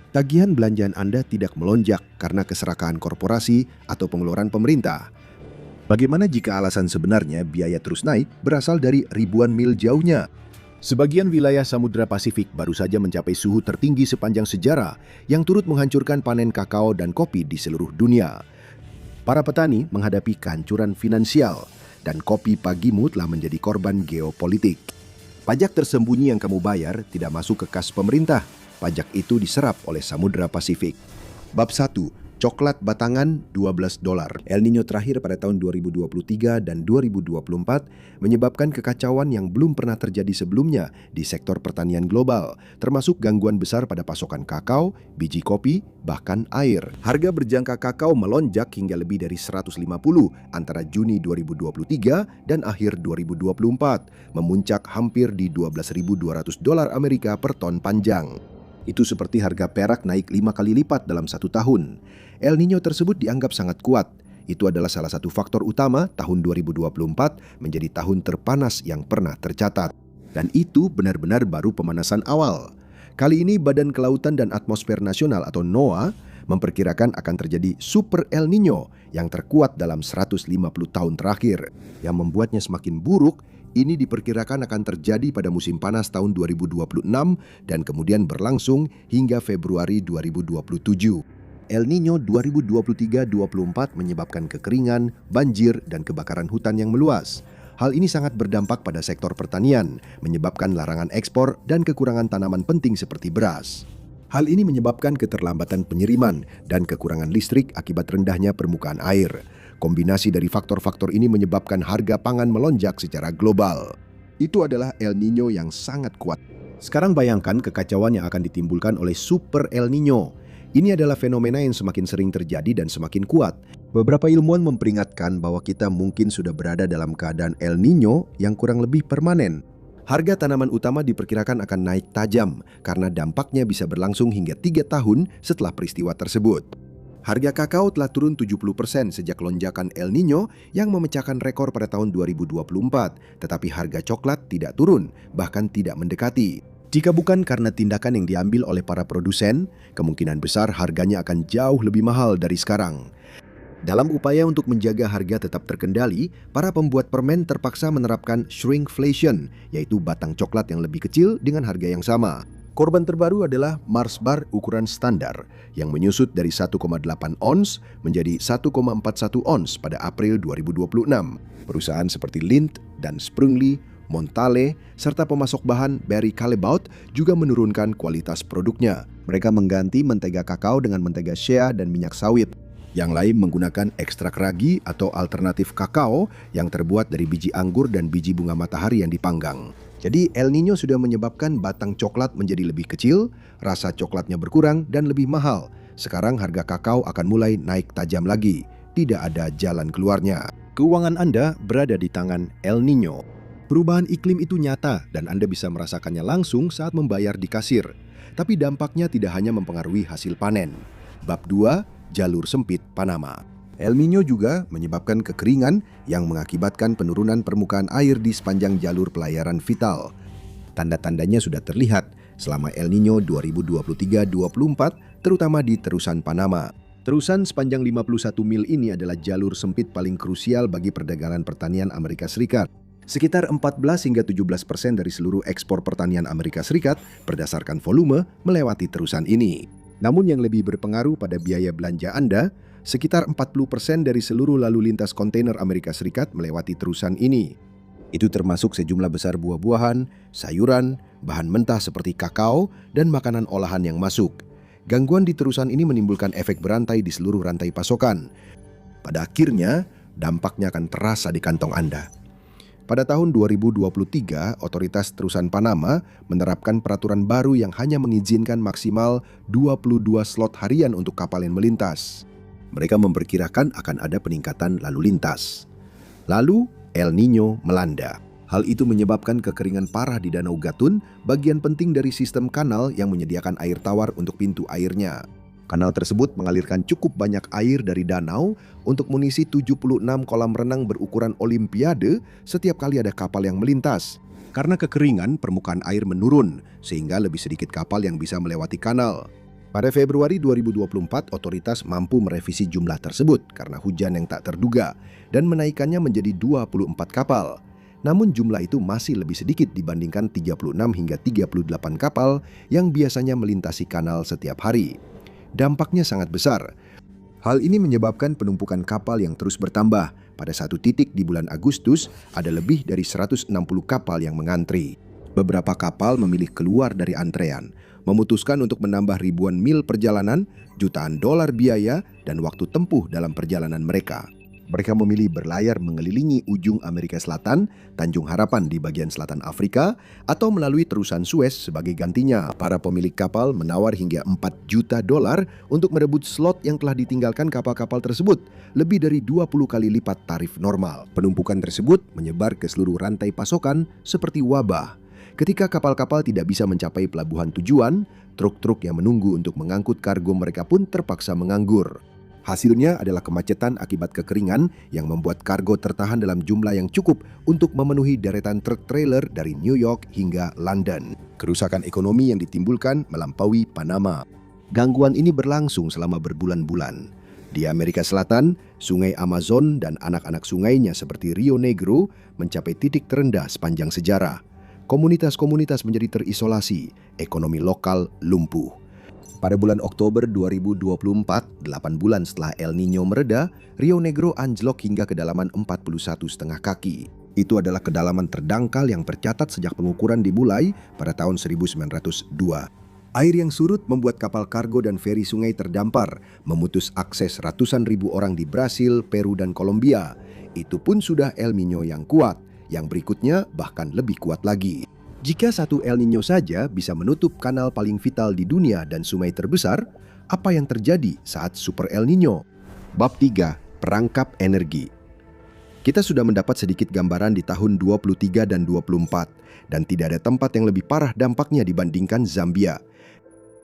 Tagihan belanjaan Anda tidak melonjak karena keserakahan korporasi atau pengeluaran pemerintah. Bagaimana jika alasan sebenarnya biaya terus naik berasal dari ribuan mil jauhnya? Sebagian wilayah Samudra Pasifik baru saja mencapai suhu tertinggi sepanjang sejarah yang turut menghancurkan panen kakao dan kopi di seluruh dunia. Para petani menghadapi kehancuran finansial dan kopi pagimu telah menjadi korban geopolitik. Pajak tersembunyi yang kamu bayar tidak masuk ke kas pemerintah. Pajak itu diserap oleh Samudra Pasifik. Bab 1. Coklat batangan $12. El Niño terakhir pada tahun 2023 dan 2024 menyebabkan kekacauan yang belum pernah terjadi sebelumnya di sektor pertanian global, termasuk gangguan besar pada pasokan kakao, biji kopi, bahkan air. Harga berjangka kakao melonjak hingga lebih dari 150 antara Juni 2023 dan akhir 2024, memuncak hampir di $12.200 Amerika per ton panjang. Itu seperti harga perak naik 5 kali lipat dalam 1 tahun. El Niño tersebut dianggap sangat kuat. Itu adalah salah satu faktor utama tahun 2024 menjadi tahun terpanas yang pernah tercatat. Dan itu benar-benar baru pemanasan awal. Kali ini Badan Kelautan dan Atmosfer Nasional atau NOAA memperkirakan akan terjadi Super El Niño yang terkuat dalam 150 tahun terakhir. Yang membuatnya semakin buruk, ini diperkirakan akan terjadi pada musim panas tahun 2026 dan kemudian berlangsung hingga Februari 2027. El Niño 2023-24 menyebabkan kekeringan, banjir, dan kebakaran hutan yang meluas. Hal ini sangat berdampak pada sektor pertanian, menyebabkan larangan ekspor dan kekurangan tanaman penting seperti beras. Hal ini menyebabkan keterlambatan penyiriman dan kekurangan listrik akibat rendahnya permukaan air. Kombinasi dari faktor-faktor ini menyebabkan harga pangan melonjak secara global. Itu adalah El Niño yang sangat kuat. Sekarang bayangkan kekacauan yang akan ditimbulkan oleh Super El Niño. Ini adalah fenomena yang semakin sering terjadi dan semakin kuat. Beberapa ilmuwan memperingatkan bahwa kita mungkin sudah berada dalam keadaan El Niño yang kurang lebih permanen. Harga tanaman utama diperkirakan akan naik tajam karena dampaknya bisa berlangsung hingga 3 tahun setelah peristiwa tersebut. Harga kakao telah turun 70% sejak lonjakan El Niño yang memecahkan rekor pada tahun 2024, tetapi harga coklat tidak turun, bahkan tidak mendekati. Jika bukan karena tindakan yang diambil oleh para produsen, kemungkinan besar harganya akan jauh lebih mahal dari sekarang. Dalam upaya untuk menjaga harga tetap terkendali, para pembuat permen terpaksa menerapkan shrinkflation, yaitu batang coklat yang lebih kecil dengan harga yang sama. Korban terbaru adalah Mars Bar ukuran standar yang menyusut dari 1,8 ons menjadi 1,41 ons pada April 2026. Perusahaan seperti Lindt dan Sprüngli, Montale, serta pemasok bahan Barry Callebaut juga menurunkan kualitas produknya. Mereka mengganti mentega kakao dengan mentega shea dan minyak sawit. Yang lain menggunakan ekstrak ragi atau alternatif kakao yang terbuat dari biji anggur dan biji bunga matahari yang dipanggang. Jadi El Niño sudah menyebabkan batang coklat menjadi lebih kecil, rasa coklatnya berkurang dan lebih mahal. Sekarang harga kakao akan mulai naik tajam lagi. Tidak ada jalan keluarnya. Keuangan Anda berada di tangan El Niño. Perubahan iklim itu nyata dan Anda bisa merasakannya langsung saat membayar di kasir. Tapi dampaknya tidak hanya mempengaruhi hasil panen. Bab 2, jalur sempit Panama. El Niño juga menyebabkan kekeringan yang mengakibatkan penurunan permukaan air di sepanjang jalur pelayaran vital. Tanda-tandanya sudah terlihat selama El Niño 2023-24, terutama di terusan Panama. Terusan sepanjang 51 mil ini adalah jalur sempit paling krusial bagi perdagangan pertanian Amerika Serikat. Sekitar 14 hingga 17% dari seluruh ekspor pertanian Amerika Serikat berdasarkan volume melewati terusan ini. Namun yang lebih berpengaruh pada biaya belanja Anda, sekitar 40% dari seluruh lalu lintas kontainer Amerika Serikat melewati terusan ini. Itu termasuk sejumlah besar buah-buahan, sayuran, bahan mentah seperti kakao, dan makanan olahan yang masuk. Gangguan di terusan ini menimbulkan efek berantai di seluruh rantai pasokan. Pada akhirnya, dampaknya akan terasa di kantong Anda. Pada tahun 2023, otoritas terusan Panama menerapkan peraturan baru yang hanya mengizinkan maksimal 22 slot harian untuk kapal yang melintas. Mereka memperkirakan akan ada peningkatan lalu lintas. Lalu, El Niño melanda. Hal itu menyebabkan kekeringan parah di Danau Gatun, bagian penting dari sistem kanal yang menyediakan air tawar untuk pintu airnya. Kanal tersebut mengalirkan cukup banyak air dari danau untuk mengisi 76 kolam renang berukuran olimpiade setiap kali ada kapal yang melintas. Karena kekeringan, permukaan air menurun, sehingga lebih sedikit kapal yang bisa melewati kanal. Pada Februari 2024, otoritas mampu merevisi jumlah tersebut karena hujan yang tak terduga dan menaikkannya menjadi 24 kapal. Namun jumlah itu masih lebih sedikit dibandingkan 36 hingga 38 kapal yang biasanya melintasi kanal setiap hari. Dampaknya sangat besar. Hal ini menyebabkan penumpukan kapal yang terus bertambah. Pada satu titik di bulan Agustus, ada lebih dari 160 kapal yang mengantri. Beberapa kapal memilih keluar dari antrean, memutuskan untuk menambah ribuan mil perjalanan, jutaan dolar biaya, dan waktu tempuh dalam perjalanan mereka. Mereka memilih berlayar mengelilingi ujung Amerika Selatan, Tanjung Harapan di bagian selatan Afrika, atau melalui terusan Suez sebagai gantinya. Para pemilik kapal menawar hingga 4 juta dolar untuk merebut slot yang telah ditinggalkan kapal-kapal tersebut, lebih dari 20 kali lipat tarif normal. Penumpukan tersebut menyebar ke seluruh rantai pasokan seperti wabah. Ketika kapal-kapal tidak bisa mencapai pelabuhan tujuan, truk-truk yang menunggu untuk mengangkut kargo mereka pun terpaksa menganggur. Hasilnya adalah kemacetan akibat kekeringan yang membuat kargo tertahan dalam jumlah yang cukup untuk memenuhi deretan truk trailer dari New York hingga London. Kerusakan ekonomi yang ditimbulkan melampaui Panama. Gangguan ini berlangsung selama berbulan-bulan. Di Amerika Selatan, sungai Amazon dan anak-anak sungainya seperti Rio Negro mencapai titik terendah sepanjang sejarah. Komunitas-komunitas menjadi terisolasi, ekonomi lokal lumpuh. Pada bulan Oktober 2024, 8 bulan setelah El Niño mereda, Rio Negro anjlok hingga kedalaman 41,5 kaki. Itu adalah kedalaman terdangkal yang tercatat sejak pengukuran dimulai pada tahun 1902. Air yang surut membuat kapal kargo dan feri sungai terdampar, memutus akses ratusan ribu orang di Brasil, Peru, dan Kolombia. Itu pun sudah El Niño yang kuat. Yang berikutnya bahkan lebih kuat lagi. Jika satu El Niño saja bisa menutup kanal paling vital di dunia dan sungai terbesar, apa yang terjadi saat Super El Niño? Bab 3. Perangkap energi. Kita sudah mendapat sedikit gambaran di tahun 23 dan 24, dan tidak ada tempat yang lebih parah dampaknya dibandingkan Zambia.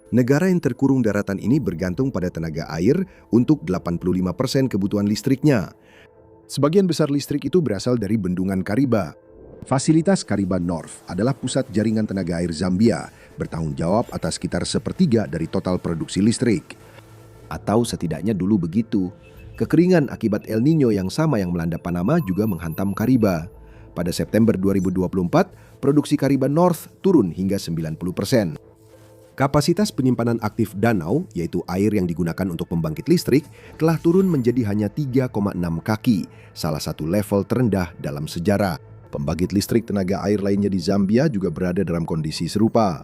Negara yang terkurung daratan ini bergantung pada tenaga air untuk 85% kebutuhan listriknya. Sebagian besar listrik itu berasal dari bendungan Kariba. Fasilitas Kariba North adalah pusat jaringan tenaga air Zambia, bertanggung jawab atas sekitar sepertiga dari total produksi listrik. Atau setidaknya dulu begitu. Kekeringan akibat El Niño yang sama yang melanda Panama juga menghantam Kariba. Pada September 2024, produksi Kariba North turun hingga 90%. Kapasitas penyimpanan aktif danau, yaitu air yang digunakan untuk pembangkit listrik, telah turun menjadi hanya 3,6 kaki, salah satu level terendah dalam sejarah. Pembangkit listrik tenaga air lainnya di Zambia juga berada dalam kondisi serupa.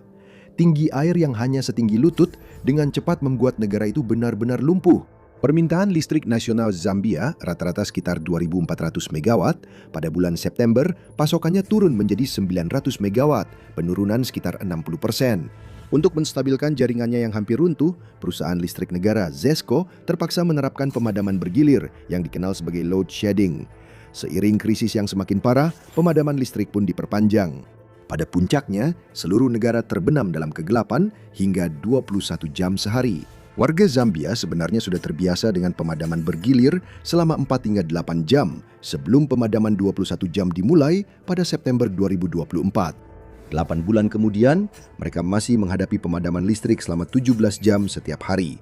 Tinggi air yang hanya setinggi lutut dengan cepat membuat negara itu benar-benar lumpuh. Permintaan listrik nasional Zambia rata-rata sekitar 2.400 megawatt. Pada bulan September, pasokannya turun menjadi 900 megawatt, penurunan sekitar 60%. Untuk menstabilkan jaringannya yang hampir runtuh, perusahaan listrik negara ZESCO terpaksa menerapkan pemadaman bergilir yang dikenal sebagai load shedding. Seiring krisis yang semakin parah, pemadaman listrik pun diperpanjang. Pada puncaknya, seluruh negara terbenam dalam kegelapan hingga 21 jam sehari. Warga Zambia sebenarnya sudah terbiasa dengan pemadaman bergilir selama 4 hingga 8 jam sebelum pemadaman 21 jam dimulai pada September 2024. 8 bulan kemudian, mereka masih menghadapi pemadaman listrik selama 17 jam setiap hari.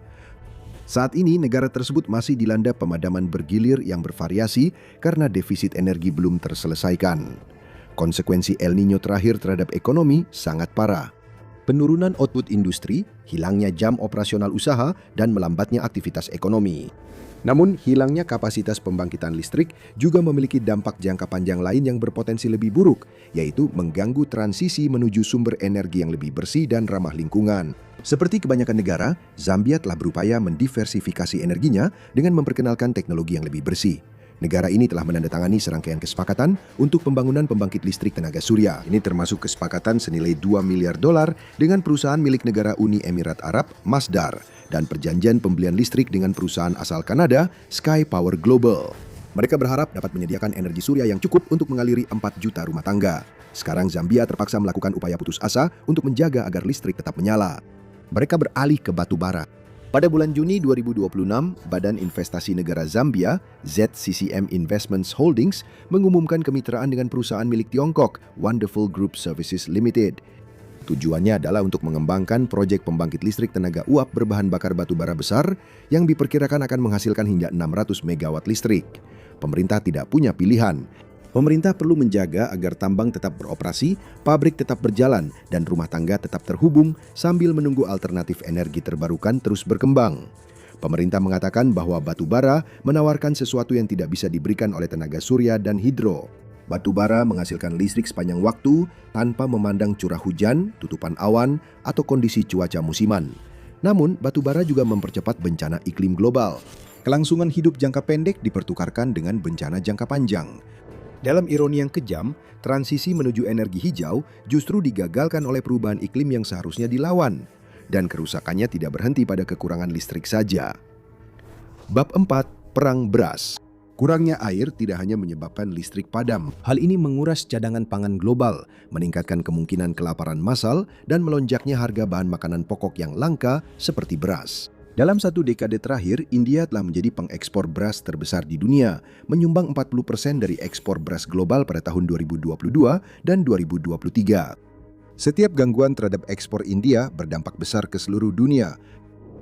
Saat ini, negara tersebut masih dilanda pemadaman bergilir yang bervariasi karena defisit energi belum terselesaikan. Konsekuensi El Niño terakhir terhadap ekonomi sangat parah. Penurunan output industri, hilangnya jam operasional usaha, dan melambatnya aktivitas ekonomi. Namun, hilangnya kapasitas pembangkitan listrik juga memiliki dampak jangka panjang lain yang berpotensi lebih buruk, yaitu mengganggu transisi menuju sumber energi yang lebih bersih dan ramah lingkungan. Seperti kebanyakan negara, Zambia telah berupaya mendiversifikasi energinya dengan memperkenalkan teknologi yang lebih bersih. Negara ini telah menandatangani serangkaian kesepakatan untuk pembangunan pembangkit listrik tenaga surya. Ini termasuk kesepakatan senilai 2 miliar dolar dengan perusahaan milik negara Uni Emirat Arab, Masdar, dan perjanjian pembelian listrik dengan perusahaan asal Kanada, Sky Power Global. Mereka berharap dapat menyediakan energi surya yang cukup untuk mengaliri 4 juta rumah tangga. Sekarang Zambia terpaksa melakukan upaya putus asa untuk menjaga agar listrik tetap menyala. Mereka beralih ke batu bara. Pada bulan Juni 2026, Badan Investasi Negara Zambia, ZCCM Investments Holdings, mengumumkan kemitraan dengan perusahaan milik Tiongkok, Wonderful Group Services Limited. Tujuannya adalah untuk mengembangkan proyek pembangkit listrik tenaga uap berbahan bakar batu bara besar yang diperkirakan akan menghasilkan hingga 600 megawatt listrik. Pemerintah tidak punya pilihan. Pemerintah perlu menjaga agar tambang tetap beroperasi, pabrik tetap berjalan, dan rumah tangga tetap terhubung sambil menunggu alternatif energi terbarukan terus berkembang. Pemerintah mengatakan bahwa batu bara menawarkan sesuatu yang tidak bisa diberikan oleh tenaga surya dan hidro. Batu bara menghasilkan listrik sepanjang waktu tanpa memandang curah hujan, tutupan awan, atau kondisi cuaca musiman. Namun, batu bara juga mempercepat bencana iklim global. Kelangsungan hidup jangka pendek dipertukarkan dengan bencana jangka panjang. Dalam ironi yang kejam, transisi menuju energi hijau justru digagalkan oleh perubahan iklim yang seharusnya dilawan. Dan kerusakannya tidak berhenti pada kekurangan listrik saja. Bab 4. Perang beras. Kurangnya air tidak hanya menyebabkan listrik padam. Hal ini menguras cadangan pangan global, meningkatkan kemungkinan kelaparan massal, dan melonjaknya harga bahan makanan pokok yang langka seperti beras. Dalam 1 dekade terakhir, India telah menjadi pengekspor beras terbesar di dunia, menyumbang 40% dari ekspor beras global pada tahun 2022 dan 2023. Setiap gangguan terhadap ekspor India berdampak besar ke seluruh dunia.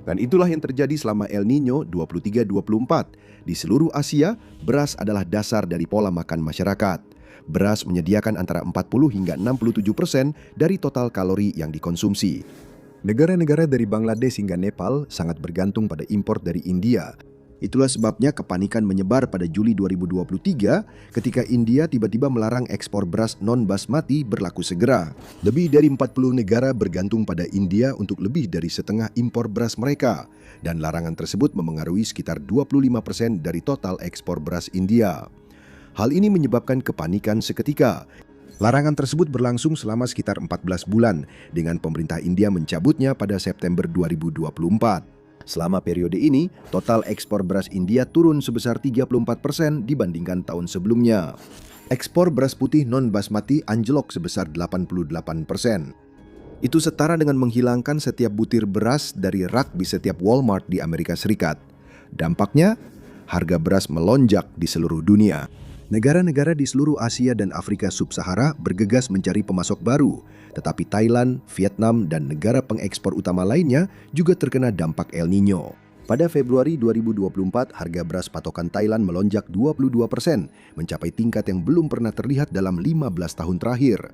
Dan itulah yang terjadi selama El Niño 23-24. Di seluruh Asia, beras adalah dasar dari pola makan masyarakat. Beras menyediakan antara 40 hingga 67% dari total kalori yang dikonsumsi. Negara-negara dari Bangladesh hingga Nepal sangat bergantung pada impor dari India. Itulah sebabnya kepanikan menyebar pada Juli 2023 ketika India tiba-tiba melarang ekspor beras non-basmati berlaku segera. Lebih dari 40 negara bergantung pada India untuk lebih dari setengah impor beras mereka, dan larangan tersebut memengaruhi sekitar 25% dari total ekspor beras India. Hal ini menyebabkan kepanikan seketika. Larangan tersebut berlangsung selama sekitar 14 bulan, dengan pemerintah India mencabutnya pada September 2024. Selama periode ini, total ekspor beras India turun sebesar 34% dibandingkan tahun sebelumnya. Ekspor beras putih non-basmati anjlok sebesar 88%. Itu setara dengan menghilangkan setiap butir beras dari rak di setiap Walmart di Amerika Serikat. Dampaknya, harga beras melonjak di seluruh dunia. Negara-negara di seluruh Asia dan Afrika Sub-Sahara bergegas mencari pemasok baru, tetapi Thailand, Vietnam, dan negara pengekspor utama lainnya juga terkena dampak El Niño. Pada Februari 2024, harga beras patokan Thailand melonjak 22%, mencapai tingkat yang belum pernah terlihat dalam 15 tahun terakhir.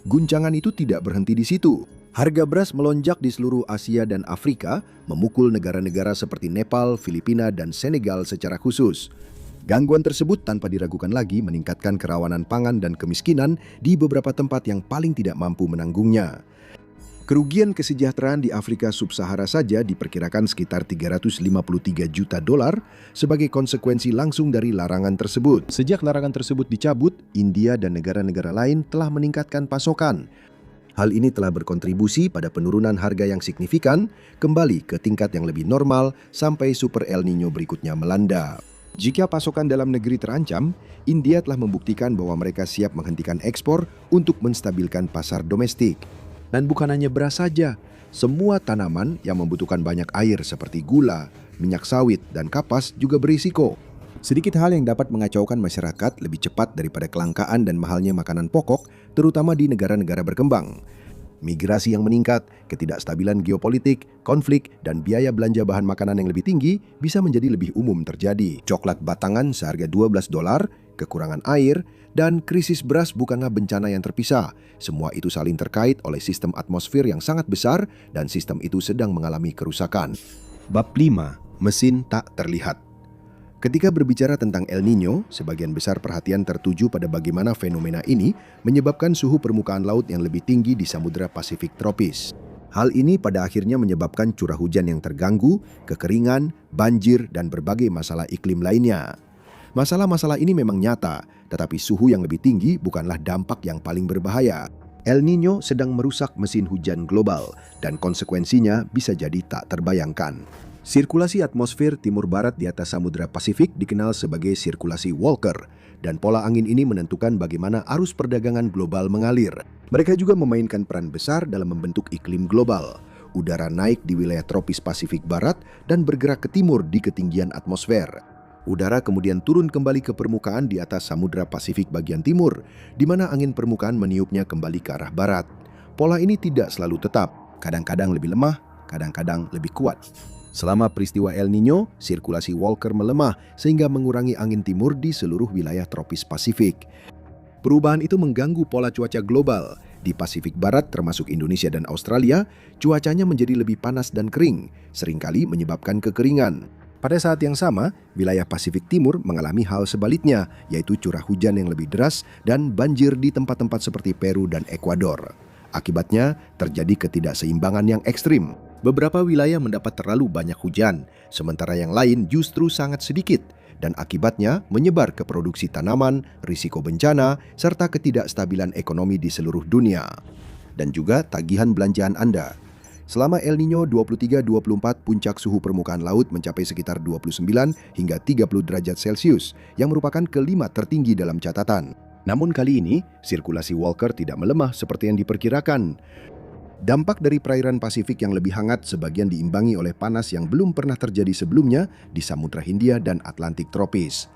Guncangan itu tidak berhenti di situ. Harga beras melonjak di seluruh Asia dan Afrika, memukul negara-negara seperti Nepal, Filipina, dan Senegal secara khusus. Gangguan tersebut tanpa diragukan lagi meningkatkan kerawanan pangan dan kemiskinan di beberapa tempat yang paling tidak mampu menanggungnya. Kerugian kesejahteraan di Afrika Sub-Sahara saja diperkirakan sekitar 353 juta dolar sebagai konsekuensi langsung dari larangan tersebut. Sejak larangan tersebut dicabut, India dan negara-negara lain telah meningkatkan pasokan. Hal ini telah berkontribusi pada penurunan harga yang signifikan, kembali ke tingkat yang lebih normal sampai Super El Niño berikutnya melanda. Jika pasokan dalam negeri terancam, India telah membuktikan bahwa mereka siap menghentikan ekspor untuk menstabilkan pasar domestik. Dan bukan hanya beras saja, semua tanaman yang membutuhkan banyak air seperti gula, minyak sawit, dan kapas juga berisiko. Sedikit hal yang dapat mengacaukan masyarakat lebih cepat daripada kelangkaan dan mahalnya makanan pokok, terutama di negara-negara berkembang. Migrasi yang meningkat, ketidakstabilan geopolitik, konflik, dan biaya belanja bahan makanan yang lebih tinggi bisa menjadi lebih umum terjadi. Coklat batangan seharga $12, kekurangan air, dan krisis beras bukanlah bencana yang terpisah. Semua itu saling terkait oleh sistem atmosfer yang sangat besar dan sistem itu sedang mengalami kerusakan. Bab 5. Mesin tak terlihat. Ketika berbicara tentang El Niño, sebagian besar perhatian tertuju pada bagaimana fenomena ini menyebabkan suhu permukaan laut yang lebih tinggi di Samudra Pasifik tropis. Hal ini pada akhirnya menyebabkan curah hujan yang terganggu, kekeringan, banjir, dan berbagai masalah iklim lainnya. Masalah-masalah ini memang nyata, tetapi suhu yang lebih tinggi bukanlah dampak yang paling berbahaya. El Niño sedang merusak mesin hujan global, dan konsekuensinya bisa jadi tak terbayangkan. Sirkulasi atmosfer timur barat di atas Samudra Pasifik dikenal sebagai sirkulasi Walker, dan pola angin ini menentukan bagaimana arus perdagangan global mengalir. Mereka juga memainkan peran besar dalam membentuk iklim global. Udara naik di wilayah tropis Pasifik Barat dan bergerak ke timur di ketinggian atmosfer. Udara kemudian turun kembali ke permukaan di atas Samudra Pasifik bagian timur, di mana angin permukaan meniupnya kembali ke arah barat. Pola ini tidak selalu tetap, kadang-kadang lebih lemah, kadang-kadang lebih kuat. Selama peristiwa El Nino, sirkulasi Walker melemah sehingga mengurangi angin timur di seluruh wilayah tropis Pasifik. Perubahan itu mengganggu pola cuaca global. Di Pasifik Barat termasuk Indonesia dan Australia, cuacanya menjadi lebih panas dan kering, seringkali menyebabkan kekeringan. Pada saat yang sama, wilayah Pasifik Timur mengalami hal sebaliknya, yaitu curah hujan yang lebih deras dan banjir di tempat-tempat seperti Peru dan Ekuador. Akibatnya, terjadi ketidakseimbangan yang ekstrim. Beberapa wilayah mendapat terlalu banyak hujan, sementara yang lain justru sangat sedikit, dan akibatnya menyebar ke produksi tanaman, risiko bencana, serta ketidakstabilan ekonomi di seluruh dunia. Dan juga tagihan belanjaan Anda. Selama El Nino 23-24, puncak suhu permukaan laut mencapai sekitar 29 hingga 30 derajat Celcius, yang merupakan kelima tertinggi dalam catatan. Namun kali ini, sirkulasi Walker tidak melemah seperti yang diperkirakan. Dampak dari perairan Pasifik yang lebih hangat sebagian diimbangi oleh panas yang belum pernah terjadi sebelumnya di Samudra Hindia dan Atlantik tropis.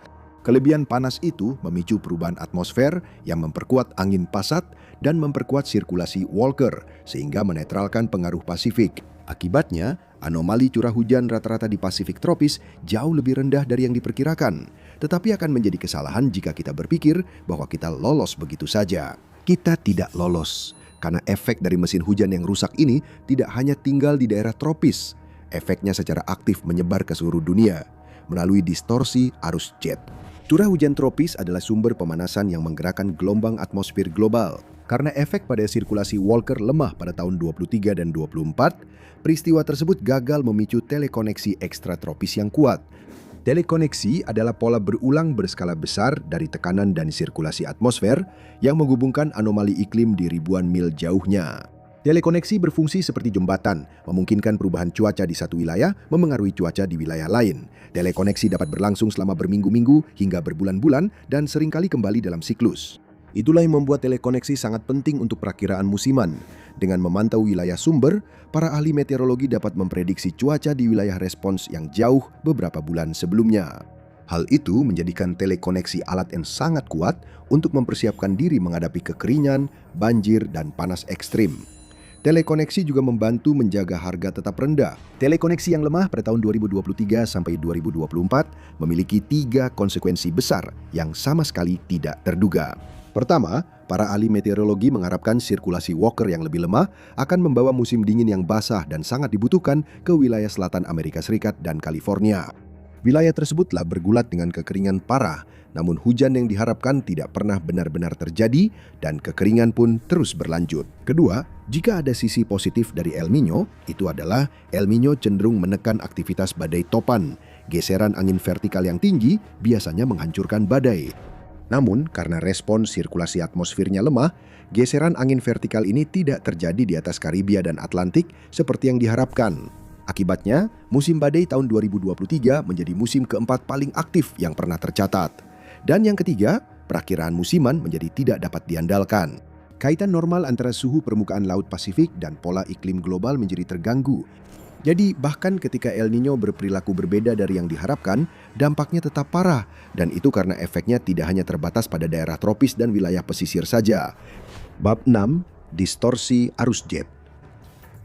Kelebihan panas itu memicu perubahan atmosfer yang memperkuat angin pasat dan memperkuat sirkulasi Walker sehingga menetralkan pengaruh Pasifik. Akibatnya, anomali curah hujan rata-rata di Pasifik tropis jauh lebih rendah dari yang diperkirakan. Tetapi akan menjadi kesalahan jika kita berpikir bahwa kita lolos begitu saja. Kita tidak lolos. Karena efek dari mesin hujan yang rusak ini tidak hanya tinggal di daerah tropis. Efeknya secara aktif menyebar ke seluruh dunia melalui distorsi arus jet. Curah hujan tropis adalah sumber pemanasan yang menggerakkan gelombang atmosfer global. Karena efek pada sirkulasi Walker lemah pada tahun 23 dan 24, peristiwa tersebut gagal memicu telekoneksi ekstratropis yang kuat. Telekoneksi adalah pola berulang berskala besar dari tekanan dan sirkulasi atmosfer yang menghubungkan anomali iklim di ribuan mil jauhnya. Telekoneksi berfungsi seperti jembatan, memungkinkan perubahan cuaca di satu wilayah memengaruhi cuaca di wilayah lain. Telekoneksi dapat berlangsung selama berminggu-minggu hingga berbulan-bulan dan seringkali kembali dalam siklus. Itulah yang membuat telekoneksi sangat penting untuk perakiraan musiman. Dengan memantau wilayah sumber, para ahli meteorologi dapat memprediksi cuaca di wilayah respons yang jauh beberapa bulan sebelumnya. Hal itu menjadikan telekoneksi alat yang sangat kuat untuk mempersiapkan diri menghadapi kekeringan, banjir, dan panas ekstrim. Telekoneksi juga membantu menjaga harga tetap rendah. Telekoneksi yang lemah pada tahun 2023 sampai 2024 memiliki 3 konsekuensi besar yang sama sekali tidak terduga. Pertama, para ahli meteorologi mengharapkan sirkulasi Walker yang lebih lemah akan membawa musim dingin yang basah dan sangat dibutuhkan ke wilayah selatan Amerika Serikat dan California. Wilayah tersebut telah bergulat dengan kekeringan parah, namun hujan yang diharapkan tidak pernah benar-benar terjadi dan kekeringan pun terus berlanjut. Kedua, jika ada sisi positif dari El Nino, itu adalah El Nino cenderung menekan aktivitas badai topan. Geseran angin vertikal yang tinggi biasanya menghancurkan badai. Namun, karena respons sirkulasi atmosfernya lemah, geseran angin vertikal ini tidak terjadi di atas Karibia dan Atlantik seperti yang diharapkan. Akibatnya, musim badai tahun 2023 menjadi musim keempat paling aktif yang pernah tercatat. Dan yang ketiga, perakiraan musiman menjadi tidak dapat diandalkan. Kaitan normal antara suhu permukaan Laut Pasifik dan pola iklim global menjadi terganggu. Jadi bahkan ketika El Nino berperilaku berbeda dari yang diharapkan, dampaknya tetap parah. Dan itu karena efeknya tidak hanya terbatas pada daerah tropis dan wilayah pesisir saja. Bab 6. Distorsi arus jet.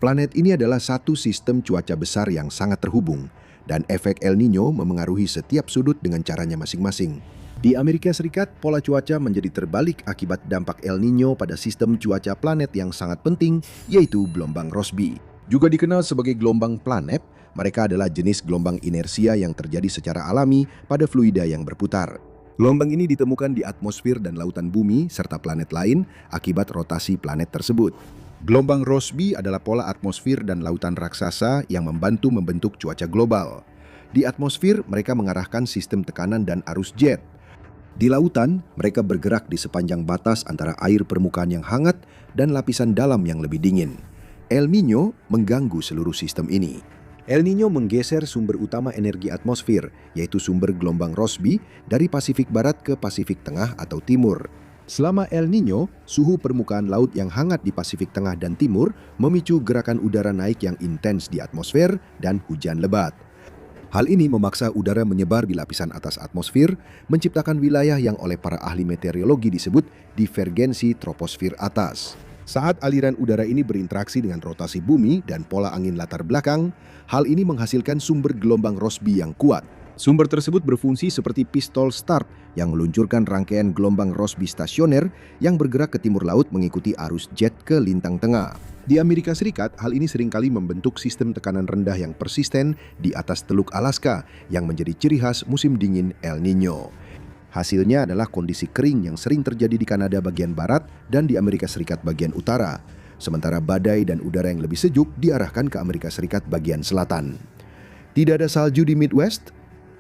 Planet ini adalah satu sistem cuaca besar yang sangat terhubung. Dan efek El Nino memengaruhi setiap sudut dengan caranya masing-masing. Di Amerika Serikat, pola cuaca menjadi terbalik akibat dampak El Nino pada sistem cuaca planet yang sangat penting, yaitu gelombang Rossby. Juga dikenal sebagai gelombang planet, mereka adalah jenis gelombang inersia yang terjadi secara alami pada fluida yang berputar. Gelombang ini ditemukan di atmosfer dan lautan bumi serta planet lain akibat rotasi planet tersebut. Gelombang Rossby adalah pola atmosfer dan lautan raksasa yang membantu membentuk cuaca global. Di atmosfer, mereka mengarahkan sistem tekanan dan arus jet. Di lautan, mereka bergerak di sepanjang batas antara air permukaan yang hangat dan lapisan dalam yang lebih dingin. El Nino mengganggu seluruh sistem ini. El Nino menggeser sumber utama energi atmosfer, yaitu sumber gelombang Rossby dari Pasifik Barat ke Pasifik Tengah atau Timur. Selama El Nino, suhu permukaan laut yang hangat di Pasifik Tengah dan Timur memicu gerakan udara naik yang intens di atmosfer dan hujan lebat. Hal ini memaksa udara menyebar di lapisan atas atmosfer, menciptakan wilayah yang oleh para ahli meteorologi disebut divergensi troposfer atas. Saat aliran udara ini berinteraksi dengan rotasi bumi dan pola angin latar belakang, hal ini menghasilkan sumber gelombang Rossby yang kuat. Sumber tersebut berfungsi seperti pistol start yang meluncurkan rangkaian gelombang Rossby stasioner yang bergerak ke timur laut mengikuti arus jet ke lintang tengah. Di Amerika Serikat, hal ini seringkali membentuk sistem tekanan rendah yang persisten di atas Teluk Alaska yang menjadi ciri khas musim dingin El Niño. Hasilnya adalah kondisi kering yang sering terjadi di Kanada bagian barat dan di Amerika Serikat bagian utara. Sementara badai dan udara yang lebih sejuk diarahkan ke Amerika Serikat bagian selatan. Tidak ada salju di Midwest,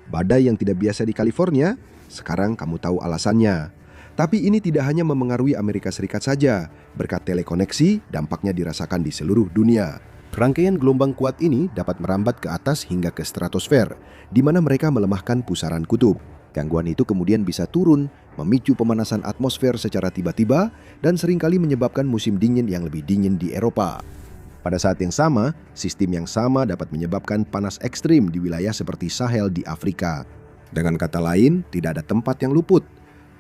badai yang tidak biasa di California, sekarang kamu tahu alasannya. Tapi ini tidak hanya memengaruhi Amerika Serikat saja. Berkat telekoneksi, dampaknya dirasakan di seluruh dunia. Rangkaian gelombang kuat ini dapat merambat ke atas hingga ke stratosfer, di mana mereka melemahkan pusaran kutub. Gangguan itu kemudian bisa turun, memicu pemanasan atmosfer secara tiba-tiba, dan seringkali menyebabkan musim dingin yang lebih dingin di Eropa. Pada saat yang sama, sistem yang sama dapat menyebabkan panas ekstrim di wilayah seperti Sahel di Afrika. Dengan kata lain, tidak ada tempat yang luput.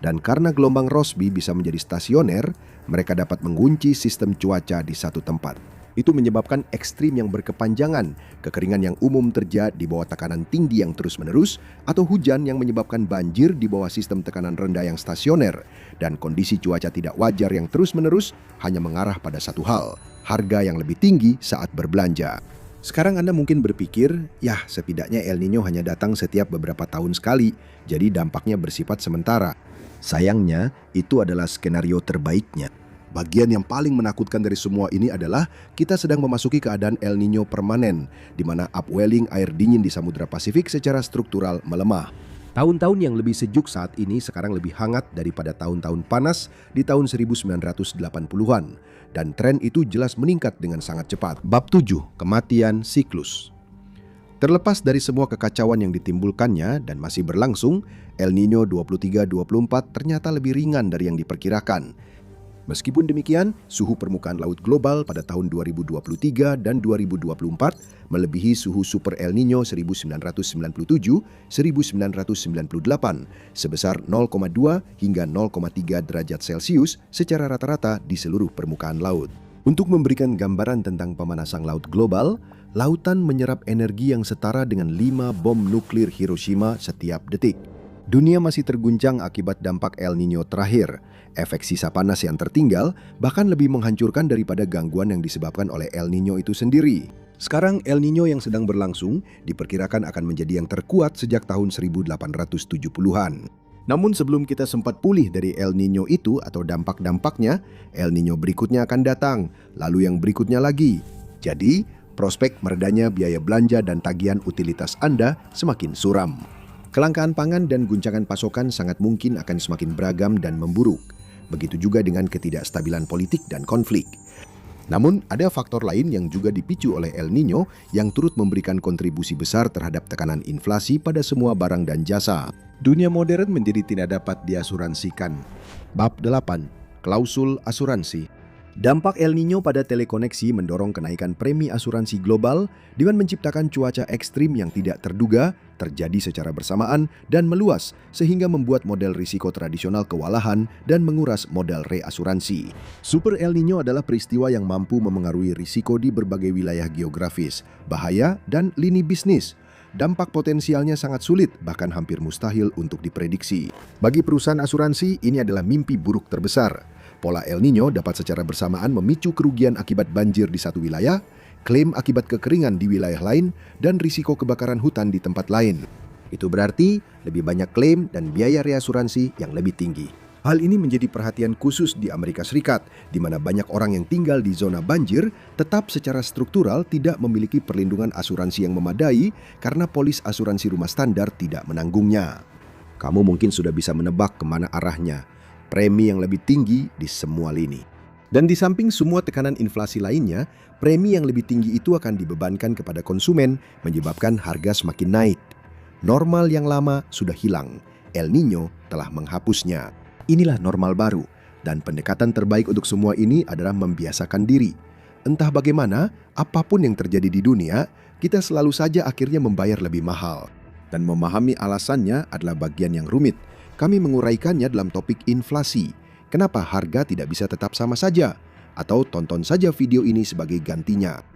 Dan karena gelombang Rossby bisa menjadi stasioner, mereka dapat mengunci sistem cuaca di satu tempat. Itu menyebabkan ekstrim yang berkepanjangan, kekeringan yang umum terjadi di bawah tekanan tinggi yang terus-menerus, atau hujan yang menyebabkan banjir di bawah sistem tekanan rendah yang stasioner, dan kondisi cuaca tidak wajar yang terus-menerus hanya mengarah pada satu hal, harga yang lebih tinggi saat berbelanja. Sekarang Anda mungkin berpikir, ya setidaknya El Niño hanya datang setiap beberapa tahun sekali, jadi dampaknya bersifat sementara. Sayangnya, itu adalah skenario terbaiknya. Bagian yang paling menakutkan dari semua ini adalah kita sedang memasuki keadaan El Niño permanen, di mana upwelling air dingin di Samudra Pasifik secara struktural melemah. Tahun-tahun yang lebih sejuk saat ini sekarang lebih hangat daripada tahun-tahun panas di tahun 1980-an, dan tren itu jelas meningkat dengan sangat cepat. Bab 7. Kematian siklus. Terlepas dari semua kekacauan yang ditimbulkannya dan masih berlangsung, El Niño 23-24 ternyata lebih ringan dari yang diperkirakan. Meskipun demikian, suhu permukaan laut global pada tahun 2023 dan 2024 melebihi suhu super El Niño 1997-1998 sebesar 0,2 hingga 0,3 derajat Celcius secara rata-rata di seluruh permukaan laut. Untuk memberikan gambaran tentang pemanasan laut global, lautan menyerap energi yang setara dengan 5 bom nuklir Hiroshima setiap detik. Dunia masih terguncang akibat dampak El Niño terakhir. Efek sisa panas yang tertinggal bahkan lebih menghancurkan daripada gangguan yang disebabkan oleh El Niño itu sendiri. Sekarang El Niño yang sedang berlangsung diperkirakan akan menjadi yang terkuat sejak tahun 1870-an. Namun sebelum kita sempat pulih dari El Niño itu atau dampak-dampaknya, El Niño berikutnya akan datang, lalu yang berikutnya lagi. Jadi, prospek meredanya biaya belanja dan tagihan utilitas Anda semakin suram. Kelangkaan pangan dan guncangan pasokan sangat mungkin akan semakin beragam dan memburuk. Begitu juga dengan ketidakstabilan politik dan konflik. Namun, ada faktor lain yang juga dipicu oleh El Niño yang turut memberikan kontribusi besar terhadap tekanan inflasi pada semua barang dan jasa. Dunia modern menjadi tidak dapat diasuransikan. Bab 8. Klausul asuransi. Dampak El Niño pada telekoneksi mendorong kenaikan premi asuransi global dengan menciptakan cuaca ekstrim yang tidak terduga, terjadi secara bersamaan dan meluas sehingga membuat model risiko tradisional kewalahan dan menguras modal reasuransi. Super El Niño adalah peristiwa yang mampu memengaruhi risiko di berbagai wilayah geografis, bahaya, dan lini bisnis. Dampak potensialnya sangat sulit, bahkan hampir mustahil untuk diprediksi. Bagi perusahaan asuransi, ini adalah mimpi buruk terbesar. Pola El Niño dapat secara bersamaan memicu kerugian akibat banjir di satu wilayah, klaim akibat kekeringan di wilayah lain, dan risiko kebakaran hutan di tempat lain. Itu berarti lebih banyak klaim dan biaya reasuransi yang lebih tinggi. Hal ini menjadi perhatian khusus di Amerika Serikat, di mana banyak orang yang tinggal di zona banjir tetap secara struktural tidak memiliki perlindungan asuransi yang memadai karena polis asuransi rumah standar tidak menanggungnya. Kamu mungkin sudah bisa menebak kemana arahnya. Premi yang lebih tinggi di semua lini. Dan di samping semua tekanan inflasi lainnya, premi yang lebih tinggi itu akan dibebankan kepada konsumen, menyebabkan harga semakin naik. Normal yang lama sudah hilang. El Niño telah menghapusnya. Inilah normal baru, dan pendekatan terbaik untuk semua ini adalah membiasakan diri. Entah bagaimana, apapun yang terjadi di dunia, kita selalu saja akhirnya membayar lebih mahal. Dan memahami alasannya adalah bagian yang rumit. Kami menguraikannya dalam topik inflasi. Kenapa harga tidak bisa tetap sama saja? atau tonton saja video ini sebagai gantinya.